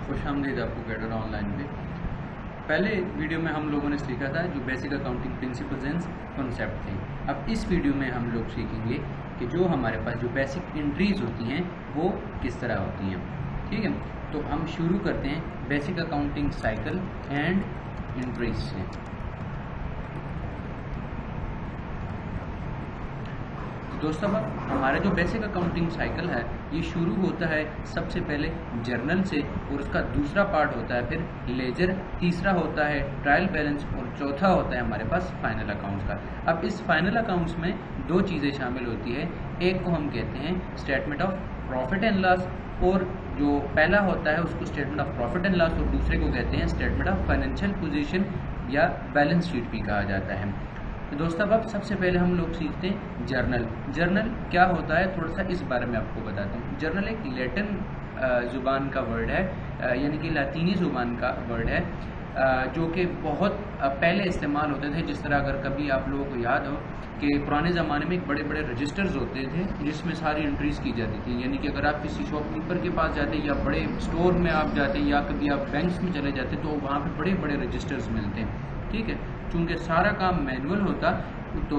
खुशामदीद आपको cadre online पे। पहले वीडियो में हम लोगों ने सीखा था जो basic accounting principles and concept थे। अब इस वीडियो में हम लोग सीखेंगे कि जो हमारे पास जो बेसिक एंट्रीज होती हैं वो किस तरह होती हैं। ठीक है, तो हम शुरू करते हैं basic accounting cycle and entries से। दोस्तों, अब हमारा जो बेसिक अकाउंटिंग साइकिल है ये शुरू होता है सबसे पहले जर्नल से, और उसका दूसरा पार्ट होता है फिर लेजर, तीसरा होता है ट्रायल बैलेंस और चौथा होता है हमारे पास फाइनल अकाउंट्स का। अब इस फाइनल अकाउंट्स में दो चीज़ें शामिल होती है, एक को हम कहते हैं statement of profit and loss, और जो पहला होता है उसको statement of profit and loss और दूसरे को कहते हैं स्टेटमेंट ऑफ फाइनेंशियल पोजीशन या बैलेंस शीट भी कहा जाता है। तो दोस्तों, अब सबसे पहले हम लोग सीखते हैं जर्नल। जर्नल क्या होता है थोड़ा सा इस बारे में आपको बताता हूँ। जर्नल एक लैटिन ज़ुबान का वर्ड है, यानी कि लातीनी ज़ुबान का वर्ड है, जो कि बहुत पहले इस्तेमाल होते थे। जिस तरह अगर कभी आप लोगों को याद हो कि पुराने ज़माने में बड़े बड़े रजिस्टर्स होते थे जिसमें सारी एंट्रीज़ की जाती थी। यानी कि अगर आप किसी शॉपकीपर के पास जाते या बड़े स्टोर में आप जाते या कभी आप बैंक्स में चले जाते तो वहाँ पे बड़े बड़े रजिस्टर्स मिलते हैं। ठीक है, चूँकि सारा काम मैनुअल होता तो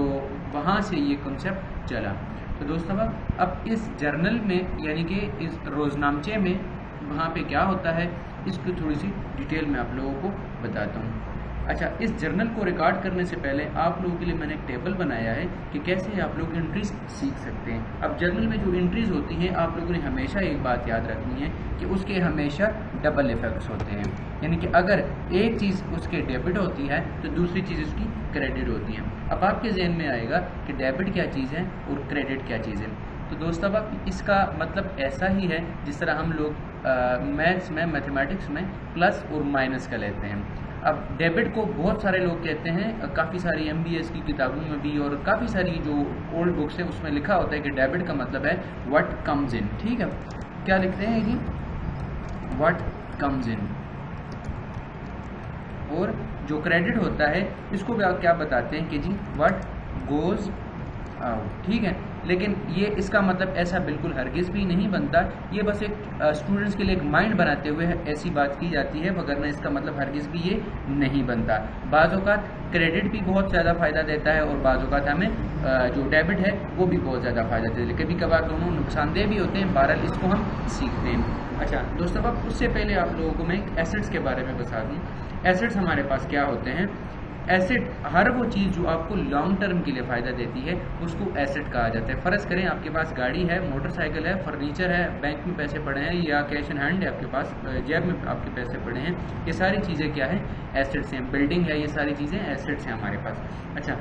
वहाँ से ये कॉन्सेप्ट चला। तो दोस्तों, अब इस जर्नल में यानी कि इस रोज़नामचे में वहाँ पे क्या होता है इसकी थोड़ी सी डिटेल में आप लोगों को बताता हूँ। अच्छा, इस जर्नल को रिकॉर्ड करने से पहले आप लोगों के लिए मैंने एक टेबल बनाया है कि कैसे आप लोग एंट्रीज सीख सकते हैं। अब जर्नल में जो एंट्रीज होती हैं आप लोगों ने हमेशा एक बात याद रखनी है कि उसके हमेशा डबल इफेक्ट्स होते हैं। यानी कि अगर एक चीज़ उसके डेबिट होती है तो दूसरी चीज़ उसकी क्रेडिट होती है। अब आपके जहन में आएगा कि डेबिट क्या चीज़ है और क्रेडिट क्या चीज़ है। तो दोस्तों, अब इसका मतलब ऐसा ही है जिस तरह हम लोग मैथ्स में, मैथमेटिक्स में प्लस और माइनस का लेते हैं। अब डेबिट को बहुत सारे लोग कहते हैं, काफ़ी सारी MBS की किताबों में भी और काफ़ी सारी जो ओल्ड बुक्स हैं उसमें लिखा होता है कि डेबिट का मतलब है व्हाट कम्स इन। ठीक है, क्या लिखते हैं कि व्हाट कम्स इन, और जो क्रेडिट होता है इसको भी आप क्या बताते हैं कि जी व्हाट गोज आउट। ठीक है, लेकिन ये इसका मतलब ऐसा बिल्कुल हरगिज़ भी नहीं बनता। ये बस एक स्टूडेंट्स के लिए एक माइंड बनाते हुए ऐसी बात की जाती है, वगरना इसका मतलब हरगिज़ भी ये नहीं बनता। बाज़ औक़ात क्रेडिट भी बहुत ज़्यादा फ़ायदा देता है और बाज़ औक़ात हमें जो डेबिट है वो भी बहुत ज़्यादा फ़ायदा देता है। कभी कभार दोनों नुकसानदेह भी होते हैं, बहरहाल इसको हम सीखते हैं। अच्छा दोस्तों, अब उससे पहले आप लोगों को मैं एसेट्स के बारे में बता दूँ। एसेट्स हमारे पास क्या होते हैं। एसेट हर वो चीज़ जो आपको लॉन्ग टर्म के लिए फ़ायदा देती है उसको एसेट कहा जाता है। फ़र्ज़ करें आपके पास गाड़ी है, मोटरसाइकिल है, फर्नीचर है, बैंक में पैसे पड़े हैं या कैश इन हैंड है आपके पास, जेब में आपके पैसे पड़े हैं, ये सारी चीज़ें क्या है एसेट्स हैं। बिल्डिंग है, ये सारी चीज़ें एसेट्स हैं हमारे पास। अच्छा,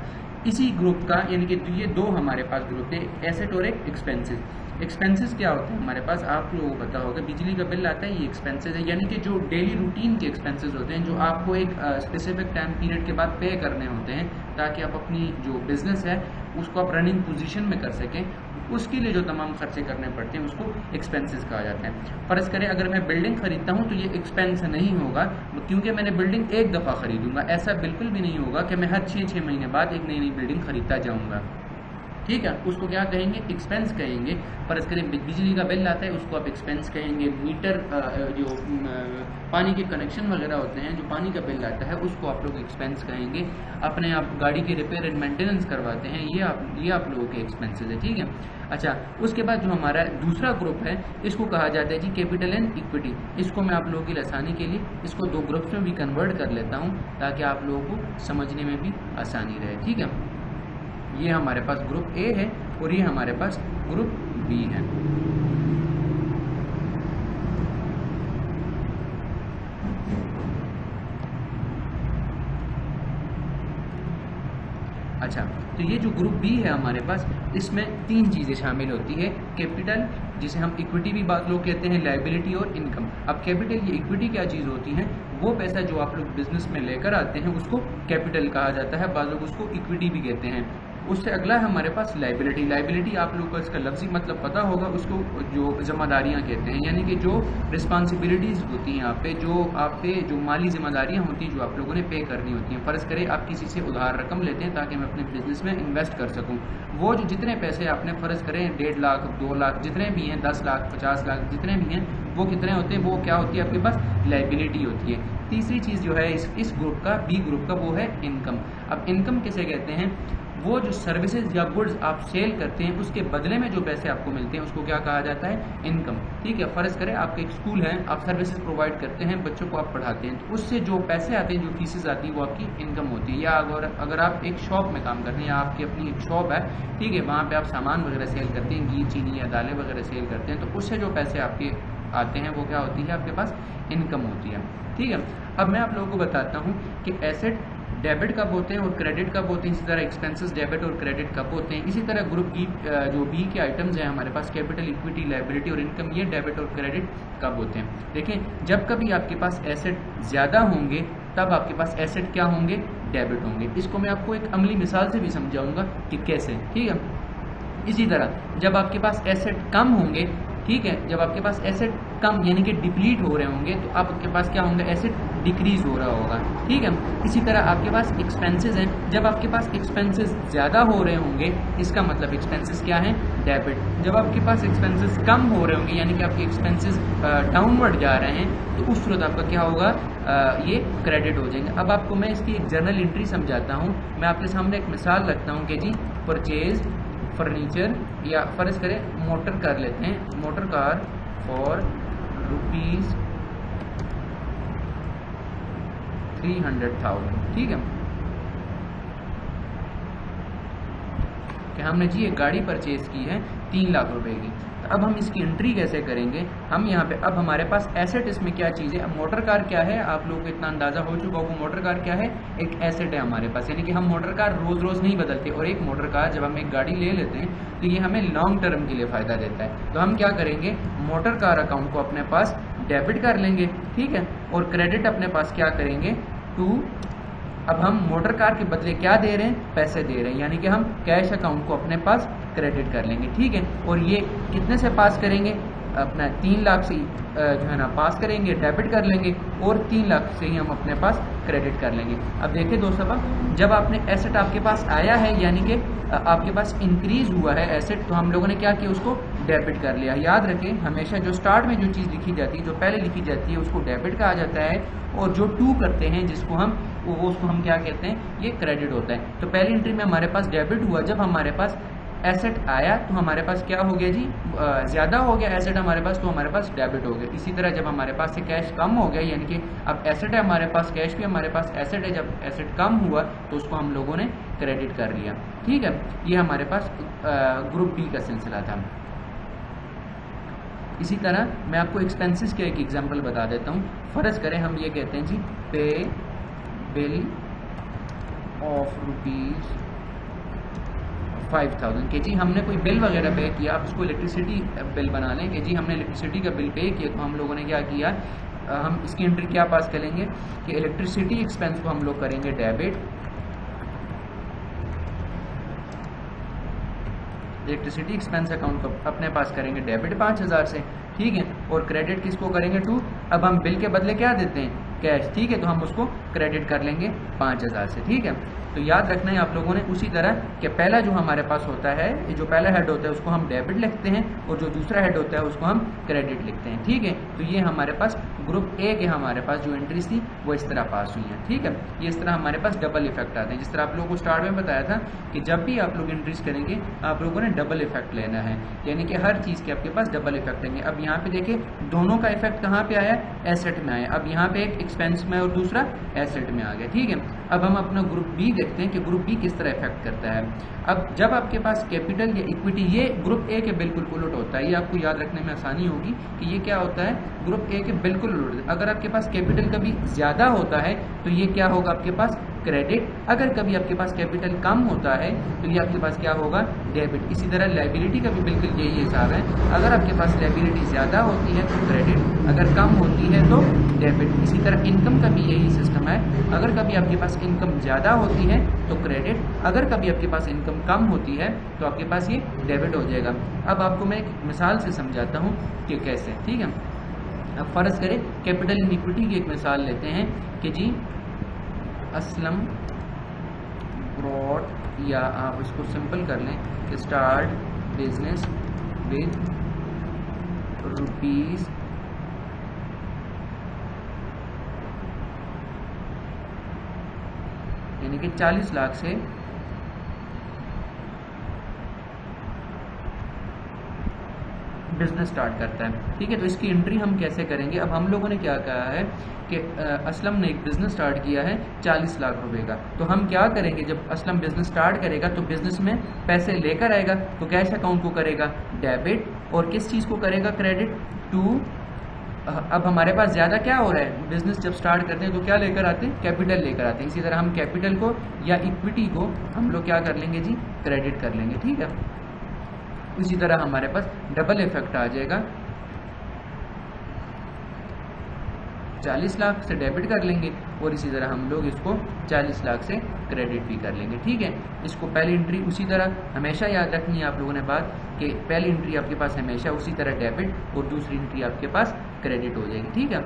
इसी ग्रुप का यानी कि ये दो हमारे पास ग्रुप है, एसेट और एक एक्सपेंसेस। एक्सपेंसेस क्या होते हैं हमारे पास, आप लोगों को पता होगा बिजली का बिल आता है, ये एक्सपेंसेस है। यानी कि जो डेली रूटीन के एक्सपेंसेस होते हैं जो आपको एक स्पेसिफिक टाइम पीरियड के बाद पे करने होते हैं ताकि आप अपनी जो बिज़नेस है उसको आप रनिंग पोजीशन में कर सकें, उसके लिए जो तमाम खर्चे करने पड़ते हैं उसको एक्सपेंसेस कहा जाता है। फ़र्ज़ करें अगर मैं बिल्डिंग खरीदता हूँ तो ये एक्सपेंस नहीं होगा क्योंकि मैंने बिल्डिंग एक दफ़ा खरीदूंगा। ऐसा बिल्कुल भी नहीं होगा कि मैं हर 6 महीने बाद एक नई बिल्डिंग खरीदता जाऊँगा। ठीक है, उसको क्या कहेंगे एक्सपेंस कहेंगे। फ़र्ज़ करें बिजली का बिल आता है उसको आप एक्सपेंस कहेंगे। मीटर जो पानी के कनेक्शन वगैरह होते हैं, जो पानी का बिल आता है उसको आप लोग एक्सपेंस कहेंगे। अपने आप गाड़ी की रिपेयर एंड मेंटेनेंस करवाते हैं, ये आप लोगों के एक्सपेंसेस है। ठीक है, अच्छा उसके बाद जो हमारा दूसरा ग्रुप है इसको कहा जाता है जी कैपिटल एंड इक्विटी। इसको मैं आप लोगों की आसानी के लिए इसको दो ग्रुप्स में भी कन्वर्ट कर लेता हूँ ताकि आप लोगों को समझने में भी आसानी रहे। ठीक है, ये हमारे पास ग्रुप ए है और ये हमारे पास ग्रुप बी है। अच्छा, तो ये जो ग्रुप बी है हमारे पास इसमें तीन चीज़ें शामिल होती है। कैपिटल जिसे हम इक्विटी भी बात लोग कहते हैं, लायबिलिटी और इनकम। अब कैपिटल या इक्विटी क्या चीज़ होती है, वो पैसा जो आप लोग बिजनेस में लेकर आते हैं उसको कैपिटल कहा जाता है, बाज़ लोग उसको इक्विटी भी कहते हैं। उससे अगला है हमारे पास लायबिलिटी। लायबिलिटी आप लोगों को इसका लफ्ज़ी मतलब पता होगा, उसको जो ज़िम्मेदारियाँ कहते हैं, यानी कि जो रिस्पॉन्सिबिलिटीज़ होती हैं आप पे, जो आप पे जो माली ज़िम्मेदारियाँ होती हैं जो आप लोगों ने पे करनी होती हैं। फ़र्ज़ करें आप किसी से उधार रकम लेते हैं ताकि मैं अपने बिज़नेस में इन्वेस्ट कर सकूँ, वो जो जितने पैसे आपने फ़र्ज़ करें 1.5 लाख 2 लाख जितने भी हैं, 10 लाख 50 लाख जितने भी हैं, वो कितने होते हैं, वो क्या होती है आपके पास, लायबिलिटी होती है। तीसरी चीज़ जो है इस ग्रुप का, बी ग्रुप का, वो है इनकम। अब इनकम किसे कहते हैं, वो जो सर्विसेज या गुड्स आप सेल करते हैं उसके बदले में जो पैसे आपको मिलते हैं उसको क्या कहा जाता है, इनकम। ठीक है, फर्ज करें आपका एक स्कूल है, आप सर्विसेज प्रोवाइड करते हैं, बच्चों को आप पढ़ाते हैं, तो उससे जो पैसे आते हैं, जो फीसेज आती है, वो आपकी इनकम होती है। या अगर आप एक शॉप में काम करते हैं, या आपकी अपनी एक शॉप है, ठीक है, वहाँ पर आप सामान वगैरह सेल करते हैं, घी चीनी या दालें वगैरह सेल करते हैं, तो उससे जो पैसे आपके आते हैं वो क्या होती है, आपके पास इनकम होती है। ठीक है, अब मैं आप लोगों को बताता हूँ कि एसेट डेबिट कब होते हैं और क्रेडिट कब होते हैं, इसी तरह एक्सपेंसेस डेबिट और क्रेडिट कब होते हैं। इसी तरह ग्रुप की जो बी के आइटम्स हैं हमारे पास, कैपिटल, इक्विटी, लायबिलिटी और इनकम, ये डेबिट और क्रेडिट कब होते हैं। देखें, जब कभी आपके पास एसेट ज़्यादा होंगे तब आपके पास एसेट क्या होंगे, डेबिट होंगे। इसको मैं आपको एक अमली मिसाल से भी समझाऊंगा कि कैसे। ठीक है, इसी तरह जब आपके पास एसेट कम होंगे, ठीक है, जब आपके पास एसेट कम यानी कि डिप्लीट हो रहे होंगे, तो आपके पास क्या होंगे, एसेट डिक्रीज हो रहा होगा। ठीक है, इसी तरह आपके पास एक्सपेंसेस हैं, जब आपके पास एक्सपेंसेस ज़्यादा हो रहे होंगे, इसका मतलब एक्सपेंसेस क्या हैं, डेबिट। जब आपके पास एक्सपेंसेस कम हो रहे होंगे यानी कि आपके एक्सपेंसेस डाउनवर्ड जा रहे हैं, तो उस सूरत आपका क्या होगा, ये क्रेडिट हो जाएंगे। अब आपको मैं इसकी एक जर्नल एंट्री समझाता हूँ। मैं आपके सामने एक मिसाल रखता हूँ कि जी परचेज फर्नीचर, या फर्ज करें मोटर कार लेते हैं, मोटर कार फॉर ₹300,000। ठीक है, कि हमने जी एक गाड़ी परचेज की है 3 लाख रुपए की। तो अब हम इसकी एंट्री कैसे करेंगे, हम यहाँ पे, अब हमारे पास एसेट इसमें क्या चीज़ है, अब मोटर कार क्या है, आप लोगों को इतना अंदाजा हो चुका होगा, मोटर कार क्या है, एक एसेट है हमारे पास। यानी कि हम मोटर कार रोज़ रोज़ नहीं बदलते, और एक मोटर कार जब हम एक गाड़ी ले लेते हैं तो ये हमें लॉन्ग टर्म के लिए फ़ायदा देता है। तो हम क्या करेंगे, मोटर कार अकाउंट को अपने पास डेबिट कर लेंगे। ठीक है, और क्रेडिट अपने पास क्या करेंगे, अब हम मोटर कार के बदले क्या दे रहे हैं, पैसे दे रहे हैं, यानी कि हम कैश अकाउंट को अपने पास क्रेडिट कर लेंगे। ठीक है, और ये कितने से पास करेंगे, अपना 3 लाख से जो है ना पास करेंगे, डेबिट कर लेंगे, और 3 लाख से ही हम अपने पास क्रेडिट कर लेंगे। अब देखिए दोस्तों, जब आपने एसेट आपके पास आया है, यानी कि आपके पास इंक्रीज हुआ है एसेट, तो हम लोगों ने क्या किया, उसको डेबिट कर लिया। याद रखें, हमेशा जो स्टार्ट में जो चीज़ लिखी जाती है, जो पहले लिखी जाती है, उसको डेबिट कहा जाता है, और जो टू करते हैं जिसको हम, वो उसको हम क्या कहते हैं, ये क्रेडिट होता है। तो पहली एंट्री में हमारे पास डेबिट हुआ, जब हमारे पास एसेट आया तो हमारे पास क्या हो गया जी, ज़्यादा हो गया एसेट हमारे पास, तो हमारे पास डेबिट हो गया। इसी तरह जब हमारे पास से कैश कम हो गया, यानी कि अब एसेट है हमारे पास, कैश भी हमारे पास, एसेट है, जब एसेट कम हुआ तो उसको हम लोगों ने क्रेडिट कर लिया। ठीक है, ये हमारे पास ग्रुप बी का सिलसिला था। इसी तरह मैं आपको एक्सपेंसेस के एक एग्जांपल बता देता हूँ। फ़र्ज करें हम ये कहते हैं जी, पे बिल ऑफ ₹5,000 कि जी हमने कोई बिल वगैरह पे किया। आप इसको इलेक्ट्रिसिटी बिल बना लें कि जी हमने इलेक्ट्रिसिटी का बिल पे किया, तो हम लोगों ने क्या किया, हम इसकी एंट्री क्या पास करेंगे कि इलेक्ट्रिसिटी एक्सपेंस को हम लोग करेंगे डेबिट, इलेक्ट्रिसिटी एक्सपेंस अकाउंट को अपने पास करेंगे डेबिट 5,000 से। ठीक है, और क्रेडिट किसको करेंगे, टू। अब हम बिल के बदले क्या देते हैं, कैश। ठीक है, तो हम उसको क्रेडिट कर लेंगे 5,000 से। ठीक है, तो याद रखना है आप लोगों ने। उसी तरह कि पहला जो हमारे पास होता है, जो पहला हेड होता है उसको हम डेबिट लिखते हैं, और जो दूसरा हेड होता है उसको हम क्रेडिट लिखते हैं। ठीक है, तो ये हमारे पास ग्रुप ए के हमारे पास जो एंट्रीज थी वो इस तरह पास हुई हैं। ठीक है, ये इस तरह हमारे पास डबल इफेक्ट आते हैं। जिस तरह आप लोगों को स्टार्ट में बताया था कि जब भी आप लोग एंट्रीज करेंगे आप लोगों ने डबल इफेक्ट लेना है, यानी कि हर चीज़ के आपके पास डबल इफेक्ट लेंगे। अब यहाँ पे देखिए दोनों का इफेक्ट कहाँ पे आया, एसेट में आया। अब यहाँ पे एक एक्सपेंस में और दूसरा एसेट में आ गया। ठीक है, अब हम अपना ग्रुप बी देखते हैं कि ग्रुप बी किस तरह इफेक्ट करता है। अब जब आपके पास कैपिटल या इक्विटी, ये ग्रुप ए के बिल्कुल उलट होता है। ये आपको याद रखने में आसानी होगी कि ये क्या होता है, ग्रुप ए के बिल्कुल उलट। अगर आपके पास कैपिटल कभी ज़्यादा होता है तो ये क्या होगा आपके पास, क्रेडिट। अगर कभी आपके पास कैपिटल कम होता है तो ये आपके पास क्या होगा, डेबिट। इसी तरह लायबिलिटी का भी बिल्कुल यही हिसाब है। अगर आपके पास लायबिलिटी ज़्यादा होती है तो क्रेडिट, अगर कम होती है तो डेबिट। इसी तरह इनकम का भी यही सिस्टम है। अगर कभी आपके पास इनकम ज़्यादा होती है तो क्रेडिट, अगर कभी आपके पास इनकम कम होती है तो आपके पास ये डेबिट हो जाएगा। अब आपको मैं एक मिसाल से समझाता हूँ कि कैसे। ठीक है, अब फ़र्ज करें कैपिटल इन इक्विटी की एक मिसाल लेते हैं कि जी असलम ब्रॉड, या आप इसको सिंपल कर लें, स्टार्ट बिजनेस विद यानी कि 40 लाख से बिजनेस स्टार्ट करता है, ठीक है। तो इसकी एंट्री हम कैसे करेंगे? अब हम लोगों ने क्या कहा है कि असलम ने एक बिज़नेस स्टार्ट किया है 40 लाख रुपए का, तो हम क्या करेंगे, जब असलम बिज़नेस स्टार्ट करेगा तो बिज़नेस में पैसे लेकर आएगा, तो कैश अकाउंट को करेगा डेबिट, और किस चीज़ को करेगा क्रेडिट? टू अब हमारे पास ज़्यादा क्या हो रहा है, बिजनेस जब स्टार्ट करते हैं तो क्या लेकर आते हैं? कैपिटल लेकर आते हैं। इसी तरह हम कैपिटल को या इक्विटी को हम लोग क्या कर लेंगे जी? क्रेडिट कर लेंगे, ठीक है। इसी तरह हमारे पास डबल इफेक्ट आ जाएगा, 40 लाख से डेबिट कर लेंगे और इसी तरह हम लोग इसको 40 लाख से क्रेडिट भी कर लेंगे, ठीक है। इसको पहली एंट्री उसी तरह हमेशा याद रखनी है आप लोगों ने बात, कि पहली एंट्री आपके पास हमेशा उसी तरह डेबिट और दूसरी एंट्री आपके पास क्रेडिट हो जाएगी, ठीक है।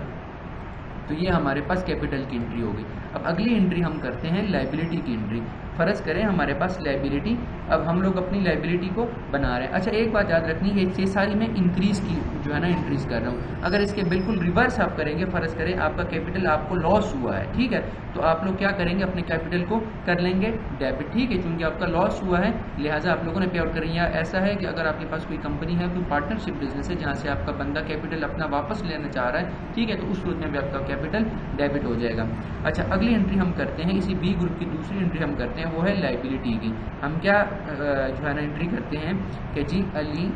तो ये हमारे पास कैपिटल की एंट्री होगी। अब अगली एंट्री हम करते हैं लायबिलिटी की एंट्री। फ़र्ज़ करें हमारे पास लायबिलिटी, अब हम लोग अपनी लायबिलिटी को बना रहे हैं। अच्छा, एक बात याद रखनी है, ये सारी मैं इंक्रीज़ की जो है ना इंक्रीज़ कर रहा हूँ। अगर इसके बिल्कुल रिवर्स आप करेंगे, फ़र्ज़ करें आपका कैपिटल आपको लॉस हुआ है, ठीक है, तो आप लोग क्या करेंगे? अपने कैपिटल को कर लेंगे डेबिट, ठीक है, क्योंकि आपका लॉस हुआ है लिहाजा आप लोगों ने पे आउट करें। या ऐसा है कि अगर आपके पास कोई कंपनी है, कोई पार्टनरशिप बिजनेस है जहाँ से आपका बंदा कैपिटल अपना वापस लेना चाह रहा है, ठीक है, तो उस सूरत में भी आपका कैपिटल डेबिट हो जाएगा। अच्छा, अगली एंट्री हम करते हैं, इसी बी ग्रुप की दूसरी एंट्री हम करते हैं, वो है लायबिलिटी की। हम क्या जो है ना एंट्री करते हैं कि जी अली,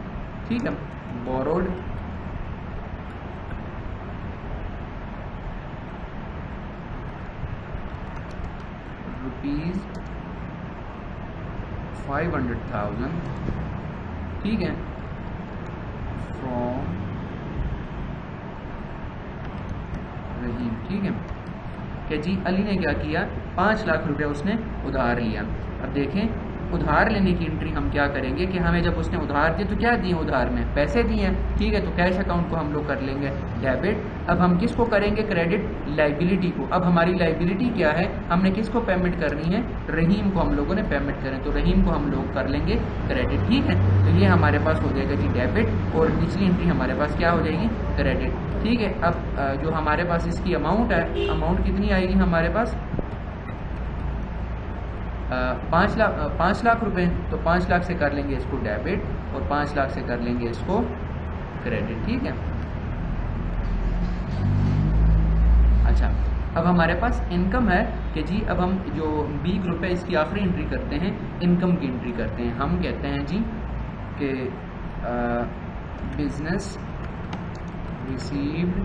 ठीक है, बोरोड ₹500,000, ठीक है, फ्रॉम रहीम, ठीक है, कि जी अली ने क्या किया? 5 लाख रुपया उसने उधार लिया। अब देखें, उधार लेने की एंट्री हम क्या करेंगे कि हमें जब उसने उधार दिए तो क्या दिए? उधार में पैसे दिए हैं, ठीक है, तो कैश अकाउंट को हम लोग कर लेंगे डेबिट। अब हम किसको करेंगे क्रेडिट? लायबिलिटी को। अब हमारी लायबिलिटी क्या है? हमने किसको पेमेंट करनी है? रहीम को हम लोगों ने पेमेंट करें, तो रहीम को हम लोग कर लेंगे क्रेडिट, ठीक है। तो ये हमारे पास हो जाएगा जी डेबिट, और निचली एंट्री हमारे पास क्या हो जाएगी? क्रेडिट, ठीक है। अब जो हमारे पास इसकी अमाउंट है, अमाउंट कितनी आएगी हमारे पास? 5 लाख रुपए, तो 5 लाख से कर लेंगे इसको डेबिट और 5 लाख से कर लेंगे इसको क्रेडिट, ठीक है। अच्छा, अब हमारे पास इनकम है कि जी अब हम जो बी ग्रुप है इसकी आखिरी एंट्री करते हैं, इनकम की एंट्री करते हैं। हम कहते हैं जी कि बिजनेस रिसीव्ड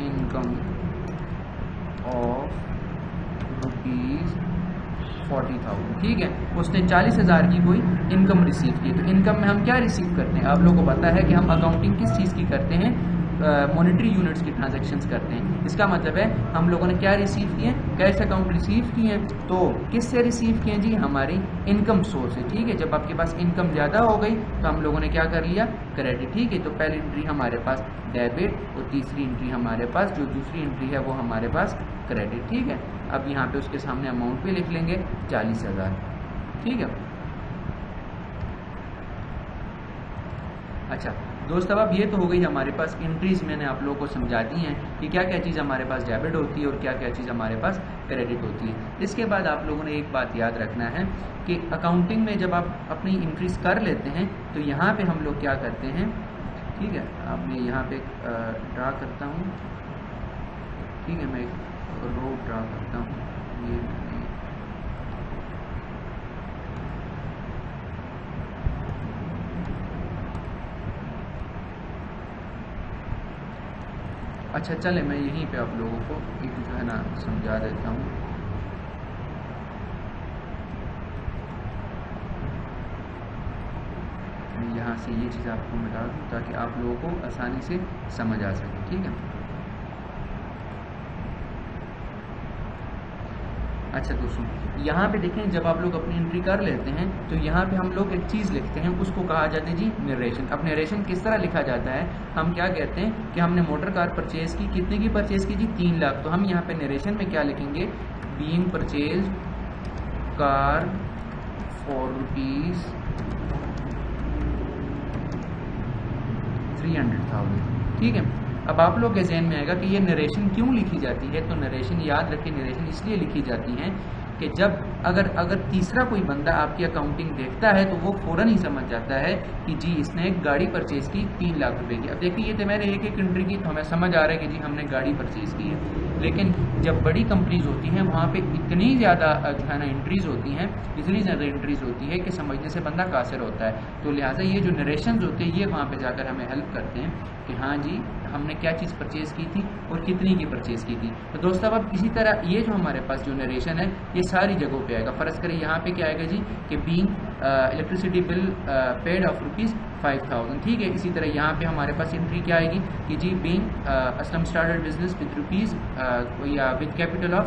इनकम ऑफ ₹40,000, ठीक है, उसने 40,000 की कोई इनकम रिसीव की। तो इनकम में हम क्या रिसीव करते हैं? आप लोगों को पता है कि हम अकाउंटिंग किस चीज़ की करते हैं? मॉनेटरी यूनिट्स की ट्रांजैक्शंस करते हैं। इसका मतलब है हम लोगों ने क्या रिसीव किए? कैश अकाउंट रिसीव किए हैं। तो किससे रिसीव किए जी? हमारी इनकम सोर्स है, ठीक है। जब आपके पास इनकम ज़्यादा हो गई तो हम लोगों ने क्या कर लिया? क्रेडिट, ठीक है। तो पहली एंट्री हमारे पास डेबिट और तीसरी एंट्री हमारे पास जो दूसरी एंट्री है वो हमारे पास क्रेडिट, ठीक है। अब यहाँ पे उसके सामने अमाउंट भी लिख लेंगे 40,000, ठीक है। अच्छा दोस्त, अब ये तो हो गई हमारे पास एंट्रीज, मैंने आप लोगों को समझा दी हैं कि क्या क्या चीज़ हमारे पास डेबिट होती है और क्या क्या चीज़ हमारे पास क्रेडिट होती है। इसके बाद आप लोगों ने एक बात याद रखना है कि अकाउंटिंग में जब आप अपनी एंट्रीज कर लेते हैं तो यहाँ पे हम लोग क्या करते हैं, ठीक है। अब मैं यहाँ पे ड्रा करता हूँ, ठीक है, मैं एक रो ड्रा करता हूँ, ये अच्छा चले मैं यहीं पे आप लोगों को एक जो है ना समझा देता हूँ। मैं यहाँ से ये चीज़ आपको मिटा दूँ ताकि आप लोगों को आसानी से समझ आ सके, ठीक है। अच्छा दोस्तों, यहाँ पे देखें, जब आप लोग अपनी एंट्री कर लेते हैं तो यहाँ पे हम लोग एक चीज़ लिखते हैं, उसको कहा जाता है जी नरेशन। अब नरेशन किस तरह लिखा जाता है? हम क्या कहते हैं कि हमने मोटर कार परचेज़ की, कितने की परचेज़ की जी? 3 लाख। तो हम यहाँ पे नरेशन में क्या लिखेंगे? बीइंग परचेज कार फॉर ₹300,000, ठीक है। अब आप लोग के जहन में आएगा कि ये नरेशन क्यों लिखी जाती है। तो नरेशन याद रखें, नरेशन इसलिए लिखी जाती हैं कि जब अगर तीसरा कोई बंदा आपकी अकाउंटिंग देखता है तो वो फ़ौरन ही समझ जाता है कि जी इसने एक गाड़ी परचेज़ की 3 लाख रुपए की। अब देखिए ये तो मैंने एक एंट्री की तो हमें समझ आ रहा है कि जी हमने गाड़ी परचेज़ की है, लेकिन जब बड़ी कंपनीज होती हैं वहाँ पे इतनी ज़्यादा जो है ना एंट्रीज़ होती हैं, इतनी ज़्यादा एंट्रीज़ होती है कि समझने से बंदा कासिर होता है। तो लिहाजा ये जो नरेशंस होते हैं ये वहाँ पे जाकर हमें हेल्प करते हैं कि हाँ जी हमने क्या चीज़ परचेज़ की थी और कितनी की परचेज़ की थी। तो दोस्तों अब इसी तरह ये जो हमारे पास जो नरेशन है ये सारी जगहों पे आएगा। फ़र्ज़ करें यहाँ पे क्या आएगा जी कि being electricity bill paid of ₹5000, ठीक है। इसी तरह यहाँ पे हमारे पास एंट्री क्या आएगी कि जी being Aslam started business with rupees या विद कैपिटल ऑफ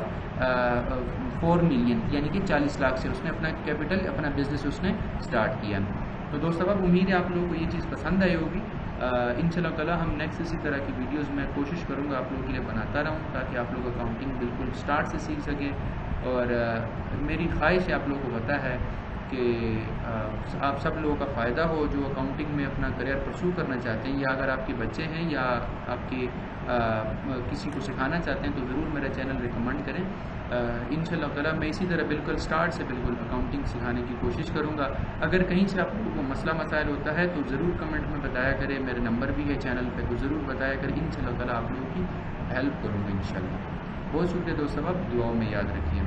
4 मिलियन, यानी कि 40 लाख से उसने अपना कैपिटल अपना बिजनेस उसने स्टार्ट किया। तो दोस्तों अब उम्मीद है आप लोगों को ये चीज़ पसंद आई होगी। इंशाल्लाह ताला हम नेक्स्ट इसी तरह की वीडियोस में कोशिश करूँगा आप लोगों के लिए बनाता रहूँ ताकि आप लोग अकाउंटिंग बिल्कुल स्टार्ट से सीख सकें। और मेरी ख्वाहिश है आप लोगों को पता है कि आप सब लोगों का फ़ायदा हो जो अकाउंटिंग में अपना करियर परस्यू करना चाहते हैं, या अगर आपके बच्चे हैं या आपके किसी को सिखाना चाहते हैं तो ज़रूर मेरा चैनल रिकमेंड करें। इंशाल्लाह ताला मैं इसी तरह बिल्कुल स्टार्ट से बिल्कुल अकाउंटिंग सिखाने की कोशिश करूँगा। अगर कहीं से आप लोगों को मसला मसाइल होता है तो ज़रूर कमेंट में बताया करें, मेरे नंबर भी है चैनल पे तो ज़रूर बताया करें। इंशाल्लाह ताला आप लोगों की हेल्प करूँगा इंशाल्लाह। बहुत शुक्रिया दोस्तों, आप दुआओं में याद रखिए।